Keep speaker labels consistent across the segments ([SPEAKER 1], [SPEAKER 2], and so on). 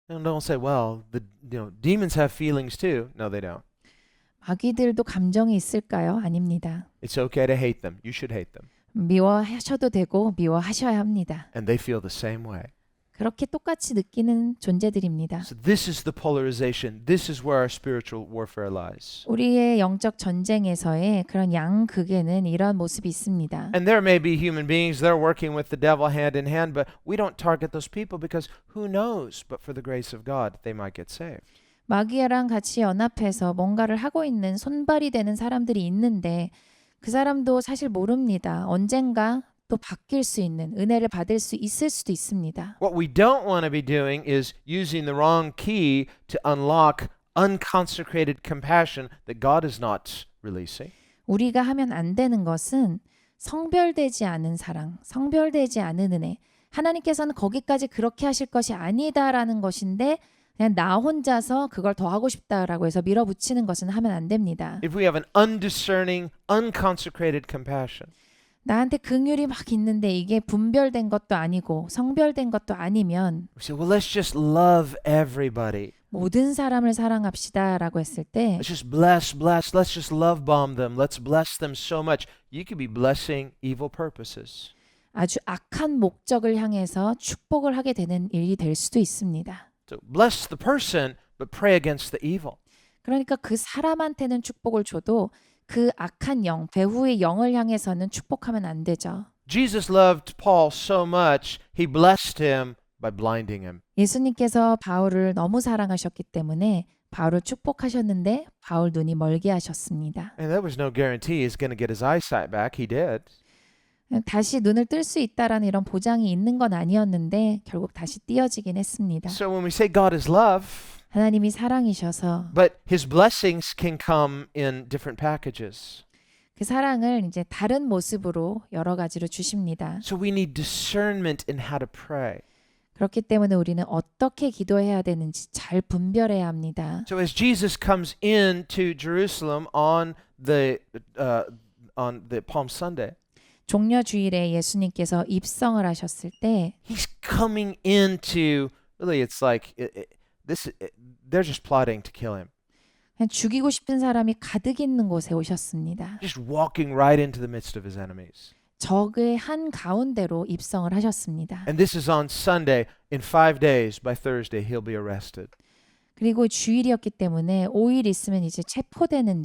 [SPEAKER 1] And don't say, well, demons have feelings too. No, they don't.
[SPEAKER 2] 마귀들도 감정이 있을까요? 아닙니다.
[SPEAKER 1] It's okay to hate them. You should hate them.
[SPEAKER 2] 미워하셔도 되고 미워하셔야 합니다.
[SPEAKER 1] And they feel the same way.
[SPEAKER 2] 그렇게 똑같이 느끼는 존재들입니다.
[SPEAKER 1] So this is the polarization. This is where our spiritual warfare lies.
[SPEAKER 2] 우리의 영적 전쟁에서의 그런 양극에는 이런 모습이 있습니다.
[SPEAKER 1] And there may be human beings that are working with the devil hand in hand, but we don't target those people because who knows, but for the grace of God, they might get saved.
[SPEAKER 2] 마귀랑 같이 연합해서 뭔가를 하고 있는 손발이 되는 사람들이 있는데 그 사람도 사실 모릅니다. 언젠가 또 바뀔 수 있는 은혜를 받을 수 있을 수도 있습니다.
[SPEAKER 1] What we don't want to be doing is using the wrong key to unlock unconsecrated compassion that God is not releasing.
[SPEAKER 2] 우리가 하면 안 되는 것은 성별되지 않은 사랑, 성별되지 않은 은혜. 하나님께서는 거기까지 그렇게 하실 것이 아니다라는 것인데 그냥 나 혼자서 그걸 더 하고 싶다라고 해서 밀어붙이는 것은 하면 안 됩니다.
[SPEAKER 1] If we have an undiscerning, unconsecrated compassion,
[SPEAKER 2] 나한테 긍휼이 막 있는데 이게 분별된 것도 아니고 성별된 것도 아니면
[SPEAKER 1] we say, well, let's just love everybody.
[SPEAKER 2] 모든 사람을 사랑합시다라고 했을 때
[SPEAKER 1] Let's just bless. Let's just love bomb them. Let's bless them so much. You could be blessing evil purposes.
[SPEAKER 2] 아주 악한 목적을 향해서 축복을 하게 되는 일이 될 수도 있습니다.
[SPEAKER 1] So bless the person, but pray against the evil.
[SPEAKER 2] 그러니까 그 사람한테는 축복을 줘도 그 악한 영, 배후의 영을 향해서는 축복하면 안 되죠.
[SPEAKER 1] Jesus loved Paul so much, he blessed him by blinding him.
[SPEAKER 2] 예수님께서 바울을 너무 사랑하셨기 때문에 바울을 축복하셨는데 바울 눈이 멀게 하셨습니다.
[SPEAKER 1] And there was no guarantee he's going to get his eyesight back. He did.
[SPEAKER 2] 다시 눈을 뜰 수 있다라는 이런 보장이 있는 건 아니었는데 결국 다시 띄어지긴 했습니다.
[SPEAKER 1] So when we say God is love,
[SPEAKER 2] 하나님이 사랑이셔서
[SPEAKER 1] but his blessings can come in different packages.
[SPEAKER 2] 그 사랑을 이제 다른 모습으로 여러 가지로 주십니다.
[SPEAKER 1] So we need discernment in how to pray.
[SPEAKER 2] 그렇기 때문에 우리는 어떻게 기도해야 되는지 잘 분별해야 합니다.
[SPEAKER 1] So as Jesus comes into Jerusalem on the Palm Sunday,
[SPEAKER 2] 종려 주일에 예수님께서 입성을 하셨을 때
[SPEAKER 1] he's coming into really it's like they're just plotting to kill him.
[SPEAKER 2] 그냥 죽이고 싶은 사람이 가득 있는 곳에 오셨습니다.
[SPEAKER 1] Just walking right into the midst of his enemies.
[SPEAKER 2] 적의 한 가운데로 입성을 하셨습니다.
[SPEAKER 1] And this is on Sunday. In 5 days, by Thursday, he'll be arrested.
[SPEAKER 2] 그리고 주일이었기 때문에 5일 있으면 이제 체포되는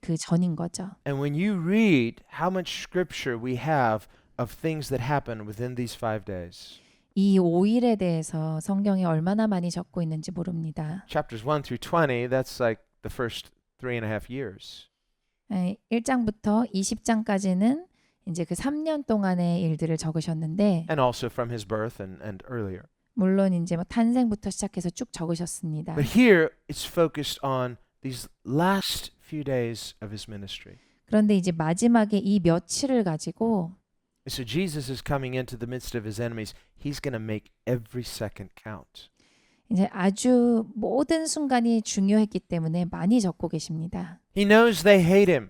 [SPEAKER 2] 그 전인 거죠.
[SPEAKER 1] And when you read how much scripture we have of things that happen within these 5 days,
[SPEAKER 2] 이 5일에 대해서 성경에 얼마나 많이 적고 있는지 모릅니다.
[SPEAKER 1] chapters 1 through 20, that's like the first 3.5 years.
[SPEAKER 2] 1장부터 20장까지는 이제 그 3년 동안의 일들을 적으셨는데
[SPEAKER 1] And also from his birth and earlier.
[SPEAKER 2] 물론 이제 뭐 탄생부터 시작해서 쭉 적으셨습니다.
[SPEAKER 1] But here it's focused on these last few days of his ministry.
[SPEAKER 2] 그런데 이제 마지막에 이 며칠을 가지고
[SPEAKER 1] So Jesus is coming into the midst of his enemies. He's going to make every second count.
[SPEAKER 2] 이제 아주 모든 순간이 중요했기 때문에 많이 적고 계십니다.
[SPEAKER 1] He knows they hate him.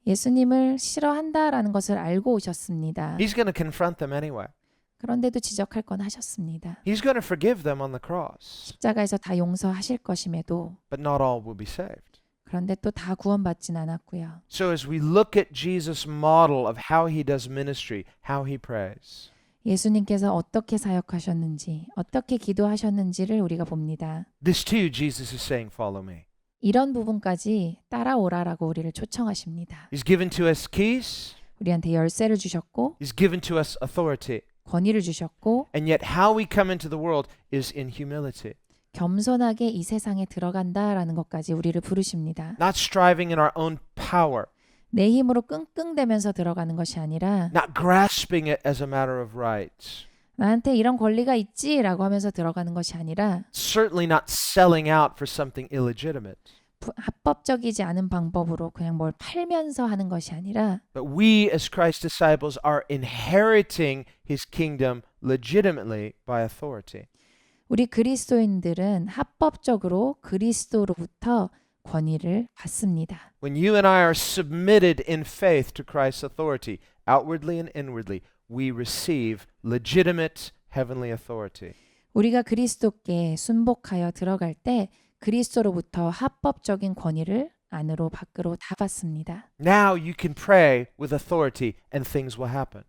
[SPEAKER 2] 예수님을 싫어한다라는 것을 알고 오셨습니다.
[SPEAKER 1] He's going to confront them anyway.
[SPEAKER 2] 그런데도 지적할 건 하셨습니다.
[SPEAKER 1] He's going to forgive them on the cross.
[SPEAKER 2] 십자가에서 다 용서하실 것임에도
[SPEAKER 1] But not all will be saved.
[SPEAKER 2] 그런데 또 다 구원받진 않았고요.
[SPEAKER 1] So as we look at Jesus' model of how he does ministry, how he prays,
[SPEAKER 2] 예수님께서 어떻게 사역하셨는지, 어떻게 기도하셨는지를 우리가 봅니다.
[SPEAKER 1] this too Jesus is saying, follow me.
[SPEAKER 2] 이런 부분까지 따라오라라고 우리를 초청하십니다.
[SPEAKER 1] He's given to us keys.
[SPEAKER 2] 우리한테 열쇠를 주셨고
[SPEAKER 1] He's given to us authority.
[SPEAKER 2] 권위를 주셨고
[SPEAKER 1] And yet how we come into the world is in humility.
[SPEAKER 2] 겸손하게 이 세상에 들어간다라는 것까지 우리를 부르십니다.
[SPEAKER 1] Not striving in our own power.
[SPEAKER 2] 내 힘으로 끙끙대면서 들어가는 것이 아니라
[SPEAKER 1] Not grasping it as a matter of right.
[SPEAKER 2] 나한테 이런 권리가 있지라고 하면서 들어가는 것이 아니라
[SPEAKER 1] Certainly not selling out for something illegitimate.
[SPEAKER 2] 합법적이지 않은 방법으로 그냥 뭘 팔면서 하는 것이 아니라
[SPEAKER 1] But we as Christ's disciples are inheriting his kingdom legitimately by authority.
[SPEAKER 2] 우리 그리스도인들은 합법적으로 그리스도로부터 권위를 받습니다.
[SPEAKER 1] When you and I are submitted in faith to Christ's authority, outwardly and inwardly, we receive legitimate heavenly authority.
[SPEAKER 2] 우리가 그리스도께 순복하여 들어갈 때 그리스도로부터 합법적인 권위를 안으로 밖으로 다 받습니다.
[SPEAKER 1] Now you can pray with authority and things will happen.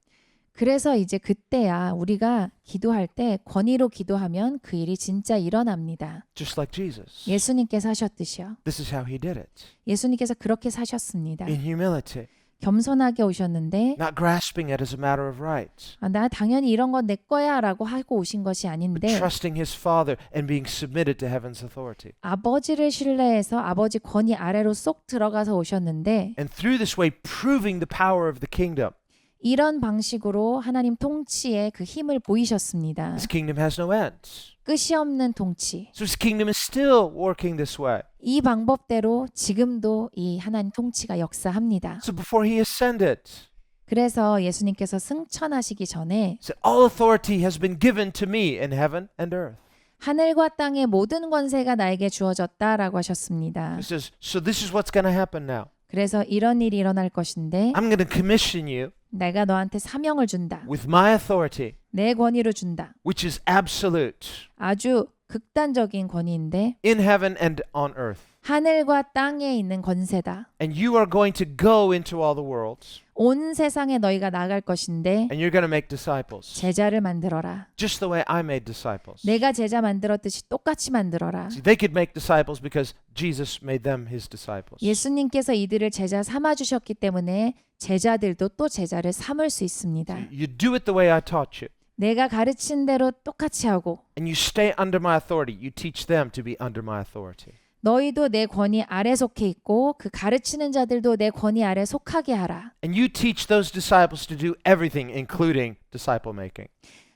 [SPEAKER 2] 그래서 이제 그때야 우리가 기도할 때 권위로 기도하면 그 일이 진짜 일어납니다.
[SPEAKER 1] Just like Jesus.
[SPEAKER 2] 예수님께서 하셨듯이요.
[SPEAKER 1] This is how he did it.
[SPEAKER 2] 예수님께서 그렇게 사셨습니다.
[SPEAKER 1] In humility.
[SPEAKER 2] 겸손하게 오셨는데
[SPEAKER 1] Not grasping it as a matter of right.
[SPEAKER 2] 나 당연히 이런 건 내 거야 라고 하고 오신 것이
[SPEAKER 1] But
[SPEAKER 2] 아닌데
[SPEAKER 1] trusting his Father and being submitted to heaven's authority.
[SPEAKER 2] 아버지를 신뢰해서 아버지 권위 아래로 쏙 들어가서 오셨는데
[SPEAKER 1] And through this way proving the power of the kingdom.
[SPEAKER 2] 이런 방식으로 하나님 통치의 그 힘을 보이셨습니다.
[SPEAKER 1] His kingdom has no end.
[SPEAKER 2] 끝이 없는 통치.
[SPEAKER 1] So his kingdom is still working this way.
[SPEAKER 2] 이 방법대로 지금도 이 하나님 통치가 역사합니다.
[SPEAKER 1] So before he ascended,
[SPEAKER 2] 그래서 예수님께서 승천하시기 전에
[SPEAKER 1] he said, all authority has been given to me in heaven and earth.
[SPEAKER 2] 하늘과 땅의 모든 권세가 나에게 주어졌다라고 하셨습니다.
[SPEAKER 1] He says, so this is what's going to happen now.
[SPEAKER 2] 그래서 이런 일이 일어날 것인데
[SPEAKER 1] I'm going to commission you
[SPEAKER 2] 내가 너한테 사명을 준다.
[SPEAKER 1] with my authority,
[SPEAKER 2] 내 권위를 준다.
[SPEAKER 1] which is absolute
[SPEAKER 2] 아주 극단적인 권위인데
[SPEAKER 1] in heaven and on earth.
[SPEAKER 2] 하늘과 땅에 있는 권세다.
[SPEAKER 1] And you are going to go into all the worlds
[SPEAKER 2] 온 세상에 너희가 나갈 것인데
[SPEAKER 1] and you're going to make disciples.
[SPEAKER 2] 제자를 만들어라.
[SPEAKER 1] Just the way I made disciples.
[SPEAKER 2] 내가 제자 만들었듯이 똑같이 만들어라.
[SPEAKER 1] See, they could make disciples because Jesus made them his disciples.
[SPEAKER 2] 예수님께서 이들을 제자 삼아 주셨기 때문에 제자들도 또 제자를 삼을 수 있습니다.
[SPEAKER 1] You do it the way I taught you.
[SPEAKER 2] 내가 가르친 대로 똑같이 하고
[SPEAKER 1] And you stay under my authority. You teach them to be under my authority.
[SPEAKER 2] 너희도 내 권위 아래 속해 있고 그 가르치는 자들도 내 권위 아래 속하게 하라.
[SPEAKER 1] And you teach those disciples to do everything, including disciple making.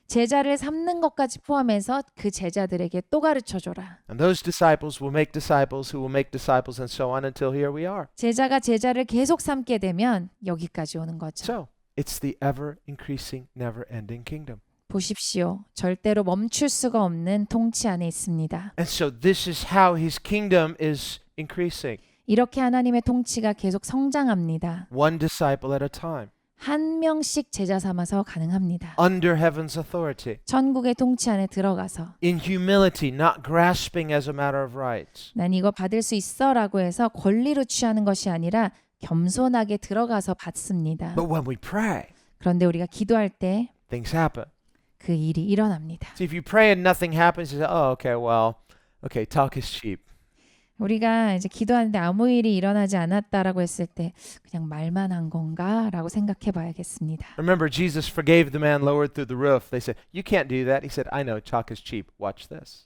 [SPEAKER 2] 제자를 삼는 것까지 포함해서 그 제자들에게 또 가르쳐 줘라.
[SPEAKER 1] And those disciples will make disciples who will make disciples and so on until here we are.
[SPEAKER 2] 제자가 제자를 계속 삼게 되면 여기까지 오는 거죠.
[SPEAKER 1] So, it's the ever increasing, never ending kingdom.
[SPEAKER 2] 보십시오. 절대로 멈출 수가 없는 통치 안에 있습니다.
[SPEAKER 1] And so this is how his kingdom is increasing.
[SPEAKER 2] 이렇게 하나님의 통치가 계속 성장합니다.
[SPEAKER 1] One disciple at a time.
[SPEAKER 2] 한 명씩 제자 삼아서 가능합니다.
[SPEAKER 1] Under heaven's authority.
[SPEAKER 2] 천국의 통치 안에 들어가서
[SPEAKER 1] In humility, not grasping as a matter of right.
[SPEAKER 2] 난 이거 받을 수 있어라고 해서 권리로 취하는 것이 아니라 겸손하게 들어가서 받습니다.
[SPEAKER 1] But when we pray,
[SPEAKER 2] 그런데 우리가 기도할 때 그
[SPEAKER 1] things happen.
[SPEAKER 2] 일이 일어납니다.
[SPEAKER 1] See, if you pray and nothing happens, you say, oh, okay, well, okay, talk is cheap.
[SPEAKER 2] 우리가 이제 기도하는데 아무 일이 일어나지 않았다라고 했을 때 그냥 말만 한 건가라고 생각해 봐야겠습니다.
[SPEAKER 1] Remember, Jesus forgave the man lowered through the roof. They said, you can't do that. He said, I know, talk is cheap. Watch this.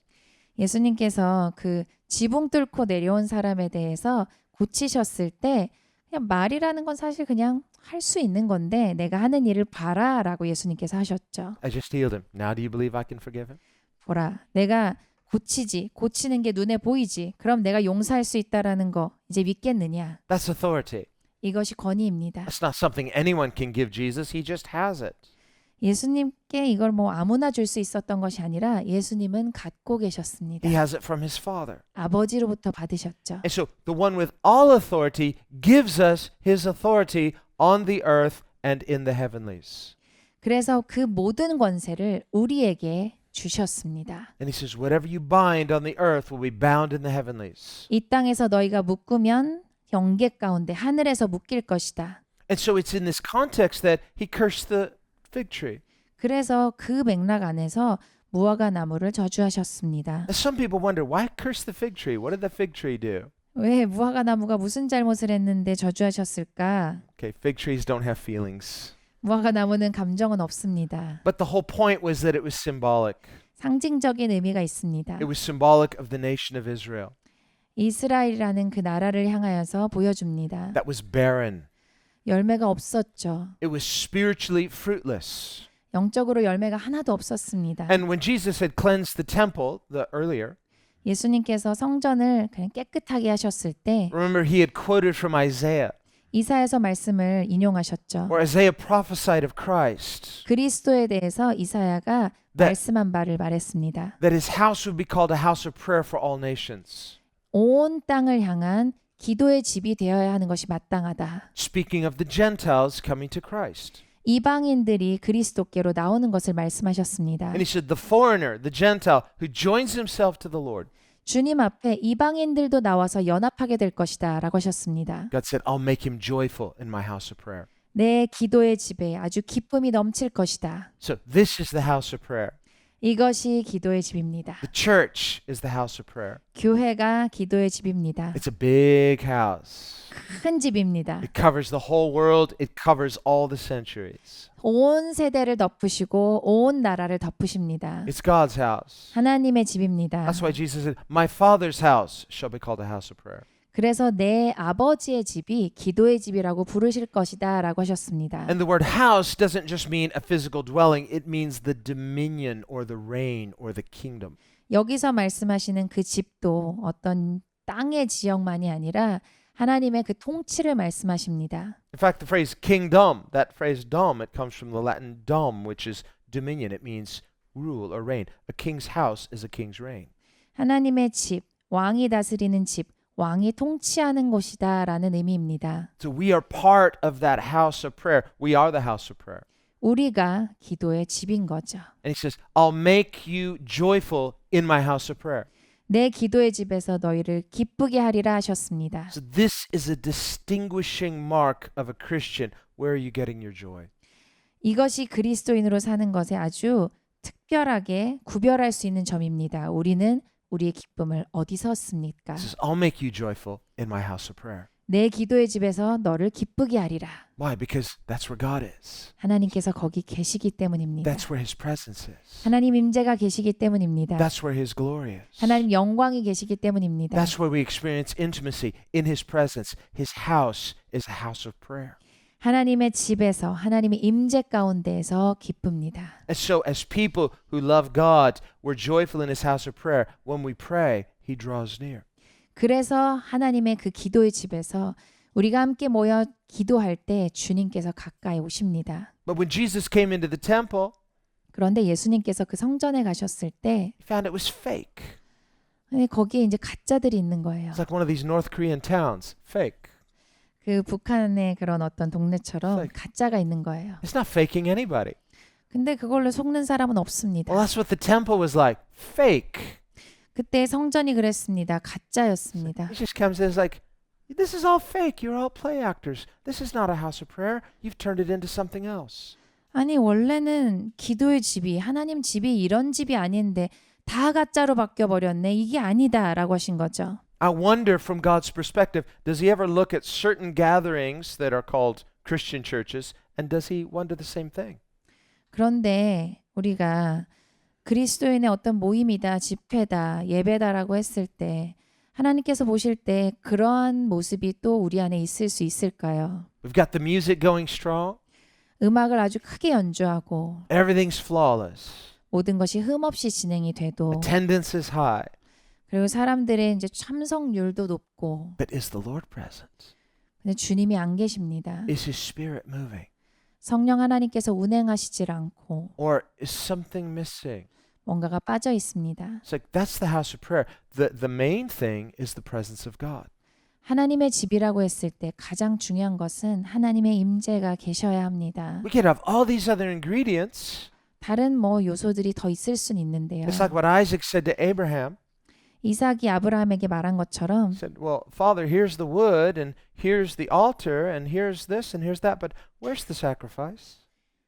[SPEAKER 2] 예수님께서 그 지붕 뚫고 내려온 사람에 대해서 고치셨을 때 그냥 말이라는 건 사실 그냥 할 수 있는 건데 내가 하는 일을 봐라라고 예수님께서 하셨죠.
[SPEAKER 1] I just healed him. Now do you believe I can forgive him?
[SPEAKER 2] 보라, 내가 고치는 게 눈에 보이지. 그럼 내가 용서할 수 있다라는 거 이제 믿겠느냐?
[SPEAKER 1] That's authority.
[SPEAKER 2] 이것이 권위입니다.
[SPEAKER 1] That's not something anyone can give Jesus. He just has it.
[SPEAKER 2] 예수님께 이걸 뭐 아무나 줄 수 있었던 것이 아니라 예수님은 갖고 계셨습니다.
[SPEAKER 1] He has it from his Father.
[SPEAKER 2] 아버지로부터 받으셨죠.
[SPEAKER 1] And so the one with all authority gives us his authority on the earth and in the heavenlies.
[SPEAKER 2] 그래서 그 모든 권세를 우리에게 주셨습니다.
[SPEAKER 1] And he says, whatever you bind on the earth will be bound in the heavenlies.
[SPEAKER 2] 이 땅에서 너희가 묶으면 영계 가운데 하늘에서 묶일 것이다.
[SPEAKER 1] And so it's in this context that he cursed the fig tree.
[SPEAKER 2] 그래서 그 맥락 안에서 무화과 나무를 저주하셨습니다.
[SPEAKER 1] And some people wonder, why curse the fig tree? What did the fig tree do?
[SPEAKER 2] 왜 무화과 나무가 무슨 잘못을 했는데 저주하셨을까?
[SPEAKER 1] Okay, fig trees don't have feelings.
[SPEAKER 2] 무화과 나무는 감정은 없습니다.
[SPEAKER 1] But the whole point was that it was symbolic.
[SPEAKER 2] 상징적인 의미가 있습니다.
[SPEAKER 1] It was symbolic of the nation of Israel.
[SPEAKER 2] 이스라엘이라는 그 나라를 향하여서 보여줍니다.
[SPEAKER 1] That was barren.
[SPEAKER 2] 열매가 없었죠.
[SPEAKER 1] It was spiritually fruitless.
[SPEAKER 2] 영적으로 열매가 하나도 없었습니다.
[SPEAKER 1] And when Jesus had cleansed the temple earlier,
[SPEAKER 2] 예수님께서 성전을 그냥 깨끗하게 하셨을 때
[SPEAKER 1] remember he had quoted from Isaiah,
[SPEAKER 2] 이사야서 말씀을 인용하셨죠.
[SPEAKER 1] where Isaiah prophesied of Christ,
[SPEAKER 2] 그리스도에 대해서 이사야가 말씀한 바를 말했습니다.
[SPEAKER 1] that his house would be called a house of prayer for all nations.
[SPEAKER 2] 온 땅을 향한 기도의 집이 되어야 하는 것이 마땅하다.
[SPEAKER 1] Speaking of the Gentiles coming to Christ.
[SPEAKER 2] 이방인들이 그리스도께로 나오는 것을 말씀하셨습니다.
[SPEAKER 1] And he said, the foreigner, the Gentile, who joins himself to the Lord.
[SPEAKER 2] 주님 앞에 이방인들도 나와서 연합하게 될 것이다 라고 하셨습니다.
[SPEAKER 1] God said, I'll make him joyful in my house of prayer.
[SPEAKER 2] 내 기도의 집에 아주 기쁨이 넘칠 것이다.
[SPEAKER 1] So this is the house of prayer.
[SPEAKER 2] 이것이 기도의 집입니다.
[SPEAKER 1] The church is the house of prayer.
[SPEAKER 2] 교회가 기도의 집입니다.
[SPEAKER 1] It's a big house.
[SPEAKER 2] 큰 집입니다.
[SPEAKER 1] It covers the whole world. It covers all the centuries.
[SPEAKER 2] 온 세대를 덮으시고 온 나라를 덮으십니다.
[SPEAKER 1] It's God's house.
[SPEAKER 2] 하나님의 집입니다.
[SPEAKER 1] That's why Jesus said, my Father's house shall be called a house of prayer.
[SPEAKER 2] 그래서 내 아버지의 집이 기도의 집이라고 부르실 것이다 라고 하셨습니다.
[SPEAKER 1] And the word house doesn't just mean a physical dwelling. It means the dominion or the reign or the kingdom.
[SPEAKER 2] 여기서 말씀하시는 그 집도 어떤 땅의 지역만이 아니라 하나님의 그 통치를 말씀하십니다.
[SPEAKER 1] In fact, the phrase kingdom, that phrase dom, it comes from the Latin dom, which is dominion. It means rule or reign. A king's house is a king's reign.
[SPEAKER 2] 하나님의 집, 왕이 다스리는 집, 왕이 통치하는 곳이다 라는 의미입니다.
[SPEAKER 1] So we are part of that house of prayer. We are the house of prayer.
[SPEAKER 2] 우리가 기도의 집인 거죠.
[SPEAKER 1] And he says, I'll make you joyful in my house of prayer.
[SPEAKER 2] 내 기도의 집에서 너희를 기쁘게 하리라 하셨습니다.
[SPEAKER 1] So this is a distinguishing mark of a Christian. Where are you getting your joy?
[SPEAKER 2] 이것이 그리스도인으로 사는 것에 아주 특별하게 구별할 수 있는 점입니다. 우리는 우리의 기쁨을 어디서 얻습니까?
[SPEAKER 1] He says, I'll make you joyful in my house of prayer.
[SPEAKER 2] 내 기도의 집에서 너를 기쁘게 하리라.
[SPEAKER 1] Why? Because that's where God is.
[SPEAKER 2] 하나님께서 거기 계시기 때문입니다.
[SPEAKER 1] That's where his presence is.
[SPEAKER 2] 하나님 임재가 계시기 때문입니다.
[SPEAKER 1] That's where his glory is.
[SPEAKER 2] 하나님 영광이 계시기 때문입니다.
[SPEAKER 1] That's where we experience intimacy in his presence. His house is a house of prayer.
[SPEAKER 2] 하나님의 집에서 하나님의 임재 가운데에서 기쁩니다.
[SPEAKER 1] And so as people who love God, we're joyful in his house of prayer. When we pray, he draws near.
[SPEAKER 2] 그래서 하나님의 그 기도의 집에서 우리가 함께 모여 기도할 때 주님께서 가까이 오십니다.
[SPEAKER 1] But when Jesus came into the temple,
[SPEAKER 2] 그런데 예수님께서 그 성전에 가셨을 때
[SPEAKER 1] he found it was fake.
[SPEAKER 2] 거기에 이제 가짜들이 있는 거예요.
[SPEAKER 1] It's like one of these North Korean towns. Fake.
[SPEAKER 2] 그 북한의 그런 어떤 동네처럼
[SPEAKER 1] Fake.
[SPEAKER 2] 가짜가 있는 거예요.
[SPEAKER 1] It's not faking anybody.
[SPEAKER 2] 근데 그걸로 속는 사람은 없습니다.
[SPEAKER 1] Well, that's what the temple was like. Fake.
[SPEAKER 2] 그때 성전이 그랬습니다. 가짜였습니다.
[SPEAKER 1] He just comes and is like, this is all fake. You're all play actors. This is not a house of prayer. You've turned it into something else.
[SPEAKER 2] 아니 원래는 기도의 집이 하나님 집이 이런 집이 아닌데 다 가짜로 바뀌어 버렸네. 이게 아니다라고 하신 거죠.
[SPEAKER 1] I wonder from God's perspective, does he ever look at certain gatherings that are called Christian churches and does he wonder the same thing?
[SPEAKER 2] 그런데 우리가 그리스도인의 어떤 모임이다, 집회다, 예배다라고 했을 때 하나님께서 보실 때 그러한 모습이 또 우리 안에 있을 수 있을까요?
[SPEAKER 1] We've got the music going strong.
[SPEAKER 2] 음악을 아주 크게 연주하고
[SPEAKER 1] Everything's flawless.
[SPEAKER 2] 모든 것이 흠없이 진행이 돼도
[SPEAKER 1] Attendance is high.
[SPEAKER 2] 그리고 사람들의 이제 참석률도 높고
[SPEAKER 1] But is the Lord present?
[SPEAKER 2] 근데 주님이 안 계십니다.
[SPEAKER 1] Is his spirit moving?
[SPEAKER 2] 성령 하나님께서 운행하시질 않고
[SPEAKER 1] Or is something missing?
[SPEAKER 2] 뭔가가 빠져 있습니다.
[SPEAKER 1] It's like that's the house of prayer. The main thing is the presence of God.
[SPEAKER 2] 하나님의 집이라고 했을 때 가장 중요한 것은 하나님의 임재가 계셔야 합니다.
[SPEAKER 1] We could have all these other ingredients.
[SPEAKER 2] 다른 뭐 요소들이 더 있을 수는 있는데요.
[SPEAKER 1] It's like what Isaac said to Abraham.
[SPEAKER 2] 이삭이 아브라함에게 말한 것처럼
[SPEAKER 1] He said, well, Father, here's the wood and here's the altar and here's this and here's that, but where's the sacrifice?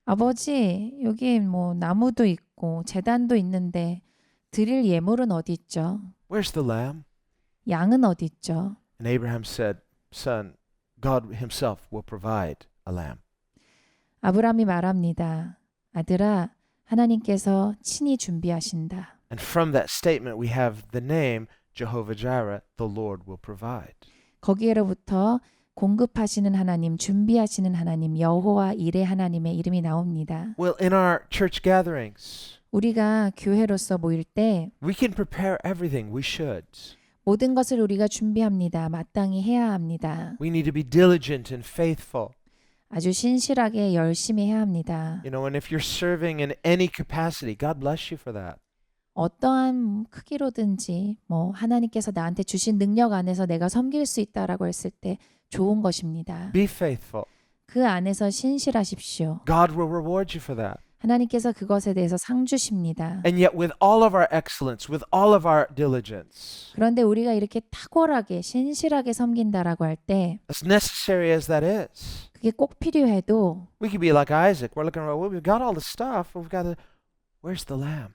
[SPEAKER 2] 아버지 여기 뭐 나무도 있고 제단도 있는데 드릴 예물은 어디 있죠?
[SPEAKER 1] Where's the lamb?
[SPEAKER 2] 양은 어디 있죠?
[SPEAKER 1] And Abraham said, Son, God himself will provide a lamb.
[SPEAKER 2] 아브라함이 말합니다. 아들아, 하나님께서 친히 준비하신다.
[SPEAKER 1] And from that statement, we have the name Jehovah Jireh, the Lord will provide.
[SPEAKER 2] 거기에로부터 공급하시는 하나님, 준비하시는 하나님, 여호와 이레 하나님의 이름이 나옵니다.
[SPEAKER 1] Well, in our church gatherings,
[SPEAKER 2] 우리가 교회로서 모일 때
[SPEAKER 1] we can prepare everything. We should.
[SPEAKER 2] 모든 것을 우리가 준비합니다. 마땅히 해야 합니다.
[SPEAKER 1] We need to be diligent and faithful.
[SPEAKER 2] 아주 신실하게 열심히 해야 합니다.
[SPEAKER 1] You know, and if you're serving in any capacity, God bless you for that.
[SPEAKER 2] 어떠한 크기로든지 뭐 하나님께서 나한테 주신 능력 안에서 내가 섬길 수 있다라고 했을 때 좋은 것입니다.
[SPEAKER 1] Be faithful.
[SPEAKER 2] 그 안에서 신실하십시오.
[SPEAKER 1] God will reward you for that.
[SPEAKER 2] 하나님께서 그것에 대해서 상 주십니다.
[SPEAKER 1] And yet, with all of our excellence, with all of our diligence,
[SPEAKER 2] 그런데 우리가 이렇게 탁월하게 신실하게 섬긴다라고 할 때
[SPEAKER 1] as necessary as that is,
[SPEAKER 2] 그게 꼭 필요해도
[SPEAKER 1] we could be like Isaac. We're looking around, well, we've got all the stuff. We've got to, where's the lamb?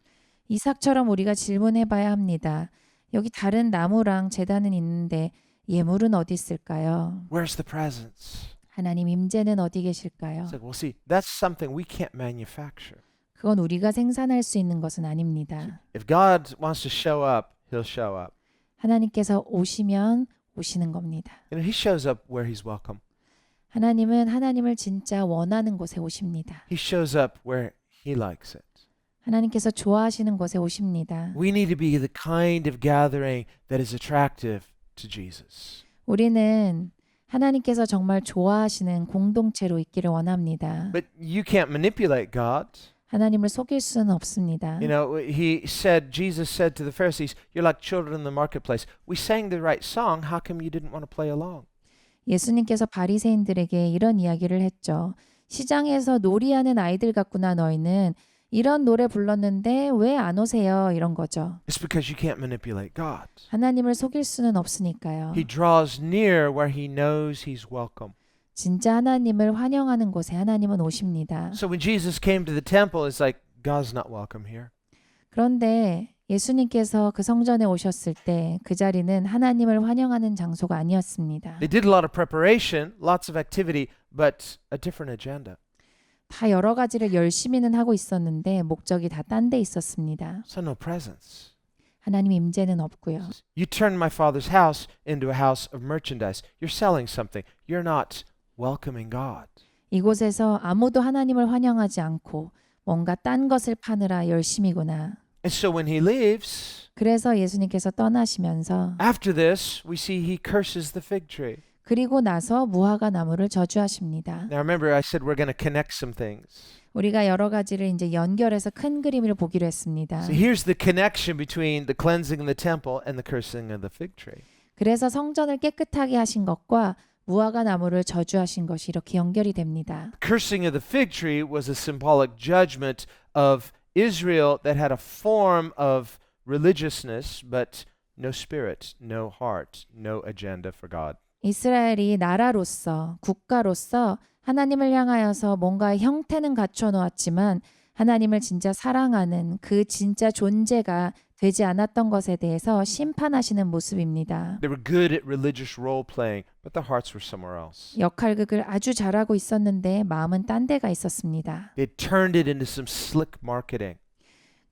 [SPEAKER 2] 이삭처럼 우리가 질문해 봐야 합니다. 여기 다른 나무랑 제단은 있는데 예물은 어디 있을까요?
[SPEAKER 1] Where's the presence?
[SPEAKER 2] 하나님 임재는 어디 계실까요?
[SPEAKER 1] It's like, well, see, that's something we can't manufacture.
[SPEAKER 2] 그건 우리가 생산할 수 있는 것은 아닙니다.
[SPEAKER 1] If God wants to show up, He'll show up.
[SPEAKER 2] 하나님께서 오시면 오시는 겁니다.
[SPEAKER 1] You know, He shows up where He's welcome.
[SPEAKER 2] 하나님은 하나님을 진짜 원하는 곳에 오십니다.
[SPEAKER 1] He shows up where He likes it.
[SPEAKER 2] 하나님께서 좋아하시는 곳에 오십니다.
[SPEAKER 1] We need to be the kind of gathering that is attractive to Jesus.
[SPEAKER 2] 우리는 하나님께서 정말 좋아하시는 공동체로 있기를 원합니다.
[SPEAKER 1] But you can't manipulate God.
[SPEAKER 2] 하나님을 속일 수는 없습니다.
[SPEAKER 1] You know, Jesus said to the Pharisees, you're like children in the marketplace. We sang the right song. How come you didn't want to play along?
[SPEAKER 2] 예수님께서 바리새인들에게 이런 이야기를 했죠. 시장에서 놀이하는 아이들 같구나 너희는. 이런 노래 불렀는데 왜 안 오세요? 이런 거죠.
[SPEAKER 1] It's because you can't manipulate God.
[SPEAKER 2] 하나님을 속일 수는 없으니까요.
[SPEAKER 1] He draws near where He knows He's welcome.
[SPEAKER 2] 진짜 하나님을 환영하는 곳에 하나님은 오십니다.
[SPEAKER 1] So when Jesus came to the temple, it's like, God's not welcome here.
[SPEAKER 2] 그런데 예수님께서 그 성전에 오셨을 때 그 자리는 하나님을 환영하는 장소가 아니었습니다.
[SPEAKER 1] They did a lot of preparation, lots of activity, but a different agenda.
[SPEAKER 2] 다 여러 가지를 열심히는 하고 있었는데 목적이 다 딴 데 있었습니다.
[SPEAKER 1] So no presence.
[SPEAKER 2] 하나님 임재는 없고요.
[SPEAKER 1] You turned my father's house into a house of merchandise. You're selling something. You're not welcoming God.
[SPEAKER 2] 이곳에서 아무도 하나님을 환영하지 않고 뭔가 딴 것을 파느라 열심이구나.
[SPEAKER 1] And so when he leaves,
[SPEAKER 2] 그래서 예수님께서 떠나시면서
[SPEAKER 1] after this, we see he curses the fig tree.
[SPEAKER 2] 그리고 나서 무화과 나무를 저주하십니다.
[SPEAKER 1] Now remember I said we're going to connect some things.
[SPEAKER 2] 우리가 여러 가지를 이제 연결해서 큰 그림을 보기로 했습니다.
[SPEAKER 1] So here's the connection between the cleansing of the temple and the cursing of the fig tree.
[SPEAKER 2] 그래서 성전을 깨끗하게 하신 것과 무화과 나무를 저주하신 것이 이렇게 연결이 됩니다.
[SPEAKER 1] The cursing of the fig tree was a symbolic judgment of Israel that had a form of religiousness but no spirit, no heart, no agenda for God.
[SPEAKER 2] 이스라엘이 나라로서 국가로서 하나님을 향하여서 뭔가 형태는 갖춰 놓았지만 하나님을 진짜 사랑하는 그 진짜 존재가 되지 않았던 것에 대해서 심판하시는 모습입니다.
[SPEAKER 1] They were good at religious role playing, but their hearts were somewhere else.
[SPEAKER 2] 역할극을 아주 잘하고 있었는데 마음은 딴 데가 있었습니다.
[SPEAKER 1] They turned it into some slick marketing.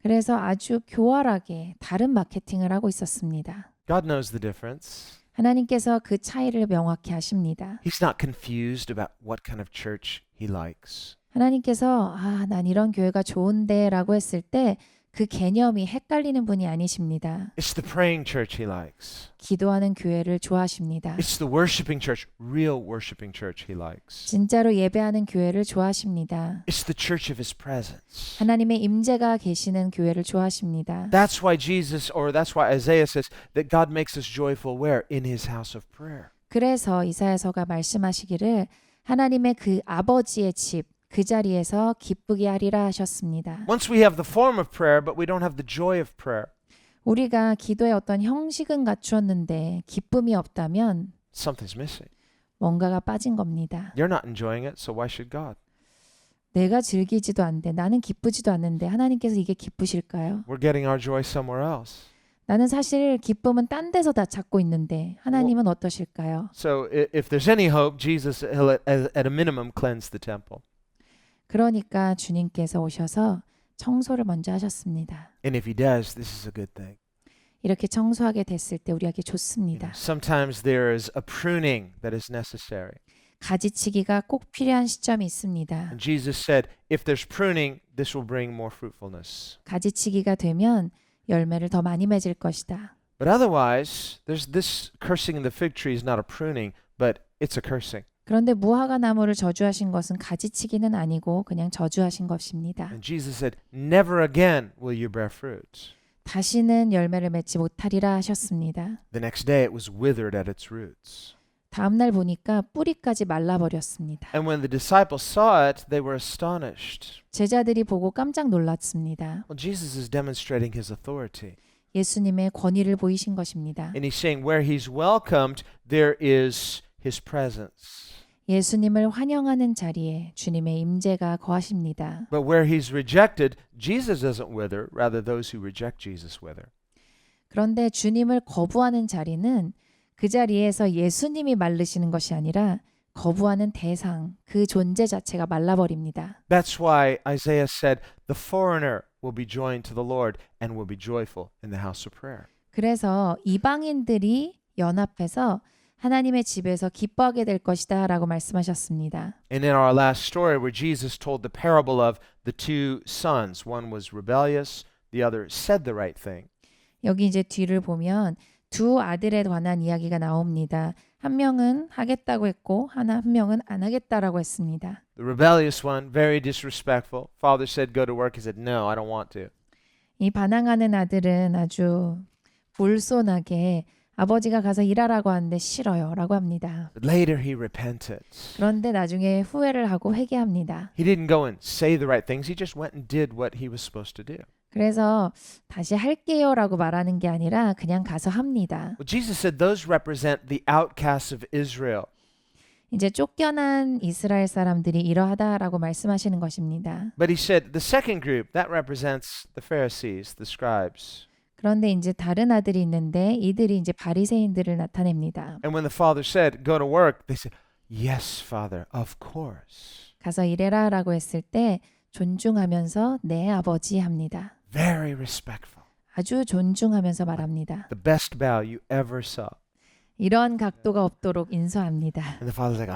[SPEAKER 2] 그래서 아주 교활하게 다른 마케팅을 하고 있었습니다.
[SPEAKER 1] God knows the difference.
[SPEAKER 2] 하나님께서 그 차이를 명확히 하십니다.
[SPEAKER 1] He's not confused about what kind of church he likes.
[SPEAKER 2] 하나님께서 난 이런 교회가 좋은데 라고 했을 때 그 개념이 헷갈리는 분이 아니십니다.
[SPEAKER 1] It's the praying church he likes.
[SPEAKER 2] 기도하는 교회를 좋아하십니다.
[SPEAKER 1] It's the worshiping church, real worshiping church he likes.
[SPEAKER 2] 진짜로 예배하는 교회를 좋아하십니다.
[SPEAKER 1] It's the church of his presence.
[SPEAKER 2] 하나님의 임재가 계시는 교회를 좋아하십니다.
[SPEAKER 1] That's why that's why Isaiah says that God makes us joyful where? In his house of prayer.
[SPEAKER 2] 그래서 이사야서가 말씀하시기를 하나님의 그 아버지의 집, 그 자리에서 기쁘게 하리라 하셨습니다.
[SPEAKER 1] Once we have the form of prayer, but we don't have the joy of prayer,
[SPEAKER 2] 우리가 기도의 어떤 형식은 갖추었는데 기쁨이 없다면
[SPEAKER 1] something's missing.
[SPEAKER 2] 뭔가가 빠진 겁니다.
[SPEAKER 1] You're not enjoying it, so why should God?
[SPEAKER 2] 내가 즐기지도 않는데 나는 기쁘지도 않는데 하나님께서 이게 기쁘실까요?
[SPEAKER 1] We're getting our joy somewhere else.
[SPEAKER 2] 나는 사실 기쁨은 딴 데서 다 찾고 있는데 하나님은 어떠실까요?
[SPEAKER 1] So if there's any hope, Jesus he'll at a minimum cleanse the temple.
[SPEAKER 2] 그러니까 주님께서 오셔서 청소를 먼저 하셨습니다.
[SPEAKER 1] And if he does, this is a good thing.
[SPEAKER 2] 이렇게 청소하게 됐을 때 우리에게
[SPEAKER 1] You
[SPEAKER 2] 좋습니다.
[SPEAKER 1] know, sometimes there is a pruning that is necessary.
[SPEAKER 2] 가지치기가 꼭 필요한 시점이 있습니다.
[SPEAKER 1] And Jesus said, if there's pruning, this will bring more fruitfulness.
[SPEAKER 2] 가지치기가 되면 열매를 더 많이 맺을 것이다.
[SPEAKER 1] But otherwise, there's this cursing in the fig tree is not a pruning, but it's a cursing.
[SPEAKER 2] 그런데 무화과 나무를 저주하신 것은 가지치기는 아니고 그냥 저주하신 것입니다.
[SPEAKER 1] And Jesus said, never again will you bear fruit.
[SPEAKER 2] 다시는 열매를 맺지 못하리라 하셨습니다.
[SPEAKER 1] The next day it was withered at its roots.
[SPEAKER 2] 다음 날 보니까 뿌리까지 말라버렸습니다.
[SPEAKER 1] And when the disciples saw it, they were astonished.
[SPEAKER 2] 제자들이 보고 깜짝 놀랐습니다.
[SPEAKER 1] Well, Jesus is demonstrating his authority.
[SPEAKER 2] 예수님의 권위를 보이신 것입니다.
[SPEAKER 1] And he's saying where he's welcomed, there is his presence.
[SPEAKER 2] 예수님을 환영하는 자리에 주님의 임재가 거하십니다.
[SPEAKER 1] But where he's rejected, Jesus doesn't wither, rather those who reject Jesus wither.
[SPEAKER 2] 그런데 주님을 거부하는 자리는 그 자리에서 예수님이 마르시는 것이 아니라 거부하는 대상, 그 존재 자체가 말라버립니다.
[SPEAKER 1] That's why Isaiah said, the foreigner will be joined to the Lord and will be joyful in the house of prayer.
[SPEAKER 2] 그래서 이방인들이 연합해서 하나님의 집에서 기뻐하게 될 것이다 라고 말씀하셨습니다.
[SPEAKER 1] And in our last story where Jesus told the parable of the two sons, one was rebellious, the other said the right thing.
[SPEAKER 2] 여기 이제 뒤를 보면 두 아들에 관한 이야기가 나옵니다. 한 명은 하겠다고 했고 한 명은 안 하겠다라고 했습니다.
[SPEAKER 1] The rebellious one, very disrespectful. Father said, go to work. He said, no, I don't want to.
[SPEAKER 2] 이 반항하는 아들은 아주 불손하게 아버지가 가서 일하라고 하는데 싫어요 라고 합니다.
[SPEAKER 1] But later he repented.
[SPEAKER 2] 그런데 나중에 후회를 하고 회개합니다.
[SPEAKER 1] He didn't go and say the right things. He just went and did what he was supposed to do.
[SPEAKER 2] 그래서 다시 할게요 라고 말하는 게 아니라 그냥 가서 합니다.
[SPEAKER 1] Well, Jesus said those represent the outcasts of Israel.
[SPEAKER 2] 이제 쫓겨난 이스라엘 사람들이 이러하다라고 말씀하시는 것입니다.
[SPEAKER 1] But he said the second group, that represents the Pharisees, the scribes.
[SPEAKER 2] 그런데 이제 다른 아들이 있는데 이들이 이제 바리새인들을 나타냅니다.
[SPEAKER 1] And when the father said, go to work, they said, yes, Father, of course.
[SPEAKER 2] 가서 일해라라고 했을 때 존중하면서 네 아버지 합니다.
[SPEAKER 1] Very respectful.
[SPEAKER 2] 아주 존중하면서 말합니다.
[SPEAKER 1] The best bow you ever saw.
[SPEAKER 2] 이런 각도가 없도록 인수합니다.
[SPEAKER 1] And the father's like,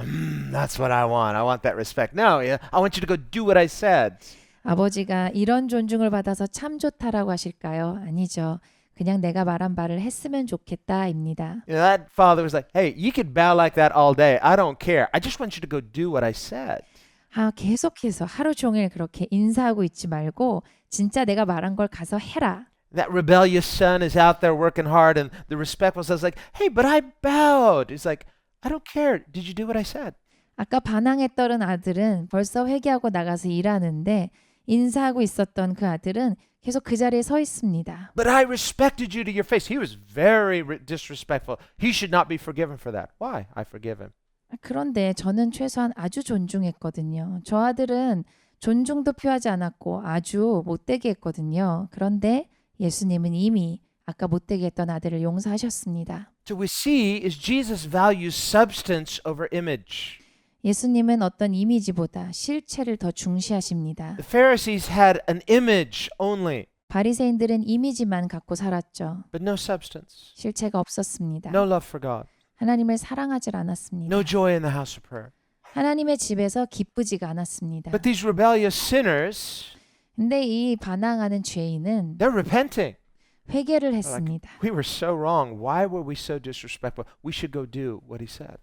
[SPEAKER 1] that's what I want. I want that respect. No, yeah, I want you to go do what I said.
[SPEAKER 2] 아버지가 이런 존중을 받아서 참 좋다라고 하실까요? 아니죠. 그냥 내가 말한 바를 했으면 좋겠다입니다.
[SPEAKER 1] You know, that father was like, hey, you could bow like that all day. I don't care. I just want you to go do what I said.
[SPEAKER 2] 계속해서 하루 종일 그렇게 인사하고 있지 말고 진짜 내가 말한 걸 가서 해라.
[SPEAKER 1] That rebellious son is out there working hard, and the respectful son's like, hey, but I bowed. He's like, I don't care. Did you do what I said?
[SPEAKER 2] 아까 반항했던 아들은 벌써 회개하고 나가서 일하는데 인사하고 있었던 그 아들은 계속 그 자리에 서 있습니다.
[SPEAKER 1] But I respected you to your face. He was very disrespectful. He should not be forgiven for that. Why? I forgive him.
[SPEAKER 2] 그런데 저는 최소한 아주 존중했거든요. 저 아들은 존중도 표하지 않았고 아주 못되게 했거든요. 그런데 예수님은 이미 아까 못되게 했던 아들을 용서하셨습니다.
[SPEAKER 1] So we see is Jesus values substance over image.
[SPEAKER 2] 예수님은 어떤 이미지보다 실체를 더 중시하십니다.
[SPEAKER 1] The Pharisees had an image only,
[SPEAKER 2] 바리새인들은 이미지만 갖고 살았죠.
[SPEAKER 1] but no substance.
[SPEAKER 2] 실체가 없었습니다.
[SPEAKER 1] No love for God.
[SPEAKER 2] 하나님을 사랑하지 않았습니다.
[SPEAKER 1] No joy in the house of prayer.
[SPEAKER 2] 하나님의 집에서 기쁘지가 않았습니다.
[SPEAKER 1] But these rebellious sinners,
[SPEAKER 2] 근데 이 반항하는 죄인은
[SPEAKER 1] they're repenting.
[SPEAKER 2] 회개를 했습니다.
[SPEAKER 1] We were so wrong. Why were we so disrespectful? We should go do what he said.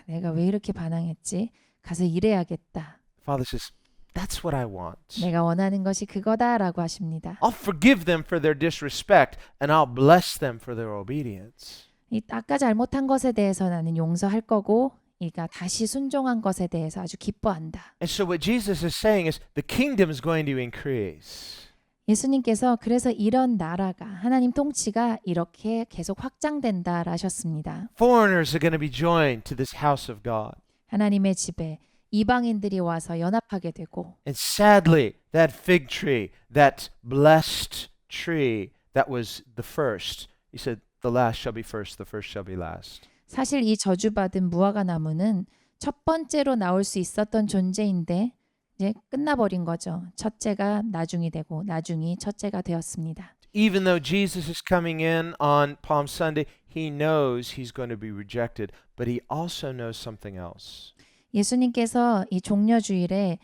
[SPEAKER 2] 내가 왜 이렇게 반항했지? 가서 일해야겠다.
[SPEAKER 1] Father says, that's what I want.
[SPEAKER 2] 내가 원하는 것이 그거다라고 하십니다.
[SPEAKER 1] I'll forgive them for their disrespect and I'll bless them for their obedience.
[SPEAKER 2] 아까 잘못한 것에 대해서 나는 용서할 거고 그러니까 다시 순종한 것에 대해서 아주 기뻐한다.
[SPEAKER 1] And so what Jesus is saying is the kingdom is going to increase.
[SPEAKER 2] 예수님께서 그래서 이런 나라가 하나님 통치가 이렇게 계속 확장된다 하셨습니다.
[SPEAKER 1] Foreigners are going to be joined to this house of God.
[SPEAKER 2] 하나님의 집에 이방인들이 와서 연합하게 되고
[SPEAKER 1] And sadly, that fig tree, that blessed tree that was the first, he said, the last shall be first, the first shall be last.
[SPEAKER 2] 사실 이 저주받은 무화과 나무는 첫 번째로 나올 수 있었던 존재인데 이제 끝나버린 거죠. 첫째가 나중이 되고 나중이 첫째가 되었습니다.
[SPEAKER 1] Even though Jesus is coming in on Palm Sunday, he knows he's going to be rejected, but he also knows something else.
[SPEAKER 2] 예수님께서 이 종려주일에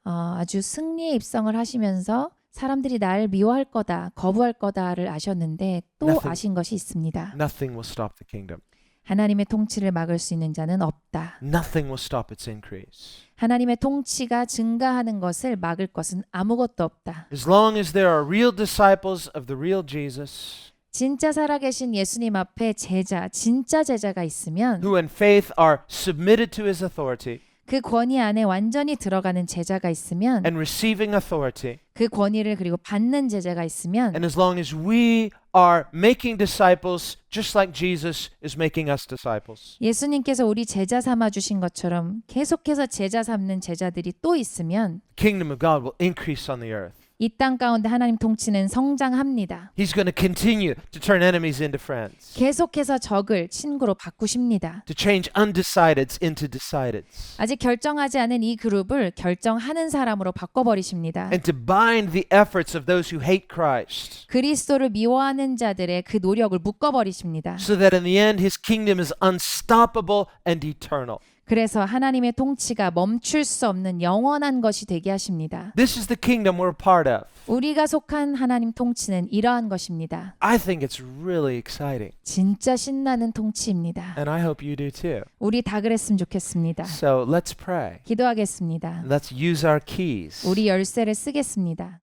[SPEAKER 2] 아주 승리의 입성을 하시면서 사람들이 날 미워할 거다, 거부할 거다를 아셨는데 또
[SPEAKER 1] Nothing.
[SPEAKER 2] 아신 것이 있습니다.
[SPEAKER 1] Nothing will stop the kingdom.
[SPEAKER 2] 하나님의 통치를 막을 수 있는 자는 없다.
[SPEAKER 1] Nothing will stop its increase.
[SPEAKER 2] 하나님의 통치가 증가하는 것을 막을 것은 아무것도 없다.
[SPEAKER 1] As long as there are real disciples of the real Jesus,
[SPEAKER 2] 진짜 살아계신 예수님 앞에 제자, 진짜 제자가 있으면
[SPEAKER 1] who in faith are submitted to his authority
[SPEAKER 2] 그 권위 안에 완전히 들어가는 제자가 있으면
[SPEAKER 1] and receiving authority,
[SPEAKER 2] 그 권위를 그리고 받는 제자가 있으면
[SPEAKER 1] and as long as we are making disciples just like Jesus is making us disciples,
[SPEAKER 2] 예수님께서 우리 제자 삼아 주신 것처럼 계속해서 제자 삼는 제자들이 또 있으면
[SPEAKER 1] kingdom of God will increase on the earth.
[SPEAKER 2] 이 땅 가운데 하나님 통치는 성장합니다.
[SPEAKER 1] He's going to continue to turn enemies into friends,
[SPEAKER 2] 계속해서 적을 친구로 바꾸십니다.
[SPEAKER 1] to change undecideds into decideds,
[SPEAKER 2] 아직 결정하지 않은 이 그룹을 결정하는 사람으로 바꿔버리십니다.
[SPEAKER 1] and to bind the efforts of those who hate Christ,
[SPEAKER 2] 그리스도를 미워하는 자들의 그 노력을 묶어버리십니다.
[SPEAKER 1] so that in the end his kingdom is unstoppable and eternal.
[SPEAKER 2] 그래서 하나님의 통치가 멈출 수 없는 영원한 것이 되게 하십니다.
[SPEAKER 1] This is the kingdom we're part of.
[SPEAKER 2] 우리가 속한 하나님 통치는 이러한 것입니다.
[SPEAKER 1] I think it's really exciting,
[SPEAKER 2] 진짜 신나는 통치입니다.
[SPEAKER 1] and I hope you do too.
[SPEAKER 2] 우리 다 그랬으면 좋겠습니다.
[SPEAKER 1] So let's pray.
[SPEAKER 2] 기도하겠습니다.
[SPEAKER 1] Let's use our keys.
[SPEAKER 2] 우리 열쇠를 쓰겠습니다.